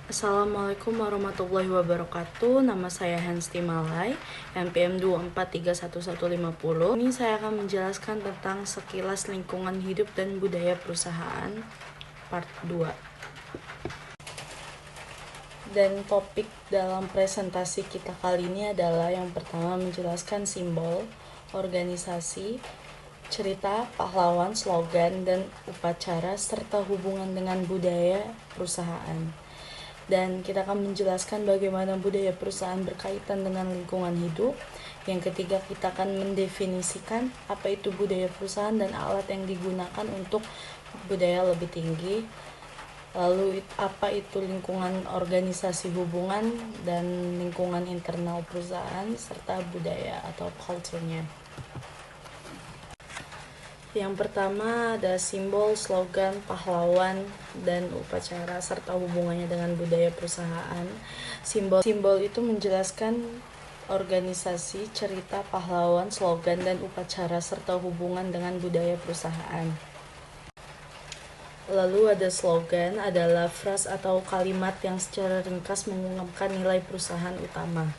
Assalamualaikum warahmatullahi wabarakatuh. Nama saya Hans Timalai, NPM 2431150. Ini saya akan menjelaskan tentang sekilas lingkungan hidup dan budaya perusahaan part 2. Dan topik dalam presentasi kita kali ini adalah yang pertama menjelaskan simbol, organisasi, cerita, pahlawan, slogan, dan upacara serta hubungan dengan budaya perusahaan. Dan kita akan menjelaskan bagaimana budaya perusahaan berkaitan dengan lingkungan hidup. Yang ketiga, kita akan mendefinisikan apa itu budaya perusahaan dan alat yang digunakan untuk budaya lebih tinggi. Lalu apa itu lingkungan organisasi hubungan dan lingkungan internal perusahaan serta budaya atau culture-nya. Yang pertama ada simbol, slogan, pahlawan, dan upacara serta hubungannya dengan budaya perusahaan. Simbol itu menjelaskan organisasi, cerita, pahlawan, slogan, dan upacara serta hubungan dengan budaya perusahaan. Lalu ada slogan, adalah frasa atau kalimat yang secara ringkas mengungkapkan nilai perusahaan utama.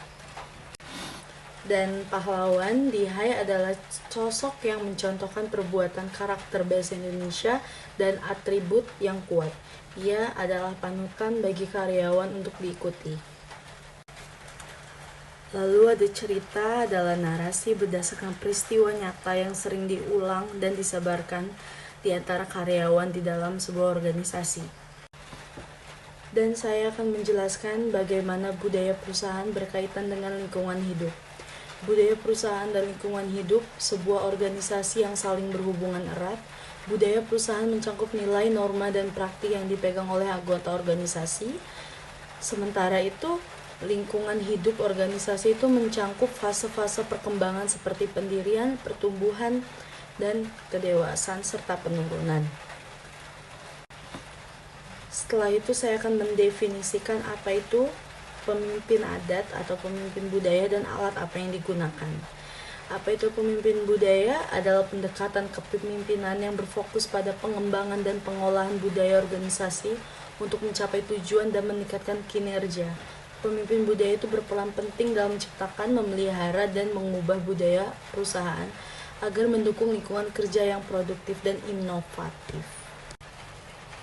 Dan pahlawan di HAI adalah sosok yang mencontohkan perbuatan karakter bahasa Indonesia dan atribut yang kuat. Ia adalah panutan bagi karyawan untuk diikuti. Lalu ada cerita, adalah narasi berdasarkan peristiwa nyata yang sering diulang dan disebarkan di antara karyawan di dalam sebuah organisasi. Dan saya akan menjelaskan bagaimana budaya perusahaan berkaitan dengan lingkungan hidup. Budaya perusahaan dan lingkungan hidup, sebuah organisasi yang saling berhubungan erat. Budaya perusahaan mencakup nilai, norma, dan praktik yang dipegang oleh anggota organisasi. Sementara itu, lingkungan hidup organisasi itu mencakup fase-fase perkembangan seperti pendirian, pertumbuhan, dan kedewasaan, serta penurunan. Setelah itu saya akan mendefinisikan apa itu pemimpin adat atau pemimpin budaya dan alat apa yang digunakan. Apa itu pemimpin budaya? Adalah pendekatan kepemimpinan yang berfokus pada pengembangan dan pengolahan budaya organisasi untuk mencapai tujuan dan meningkatkan kinerja. Pemimpin budaya itu berperan penting dalam menciptakan, memelihara, dan mengubah budaya perusahaan agar mendukung lingkungan kerja yang produktif dan inovatif.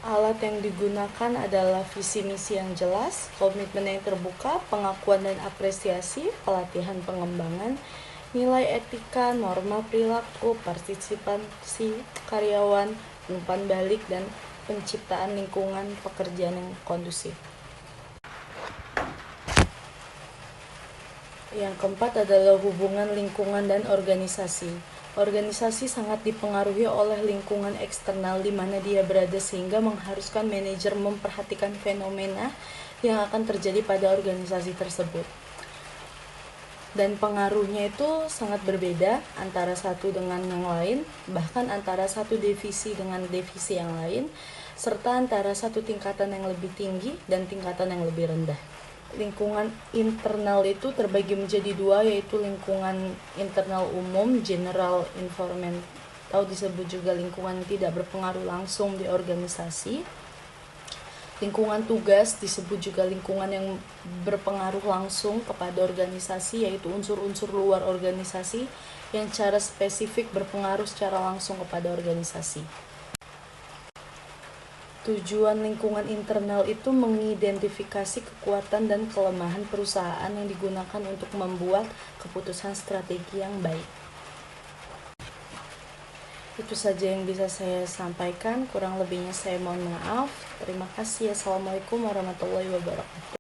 Alat yang digunakan adalah visi misi yang jelas, komitmen yang terbuka, pengakuan dan apresiasi, pelatihan pengembangan, nilai etika, norma perilaku, partisipasi karyawan, umpan balik, dan penciptaan lingkungan pekerjaan yang kondusif. Yang keempat adalah hubungan lingkungan dan organisasi. Organisasi sangat dipengaruhi oleh lingkungan eksternal di mana dia berada sehingga mengharuskan manajer memperhatikan fenomena yang akan terjadi pada organisasi tersebut. Dan pengaruhnya itu sangat berbeda antara satu dengan yang lain, bahkan antara satu divisi dengan divisi yang lain, serta antara satu tingkatan yang lebih tinggi dan tingkatan yang lebih rendah. Lingkungan internal itu terbagi menjadi dua, yaitu lingkungan internal umum, general environment, atau disebut juga lingkungan tidak berpengaruh langsung di organisasi. Lingkungan tugas disebut juga lingkungan yang berpengaruh langsung kepada organisasi, yaitu unsur-unsur luar organisasi yang secara spesifik berpengaruh secara langsung kepada organisasi. Tujuan lingkungan internal itu mengidentifikasi kekuatan dan kelemahan perusahaan yang digunakan untuk membuat keputusan strategi yang baik. Itu saja yang bisa saya sampaikan, kurang lebihnya saya mohon maaf. Terima kasih. Assalamualaikum warahmatullahi wabarakatuh.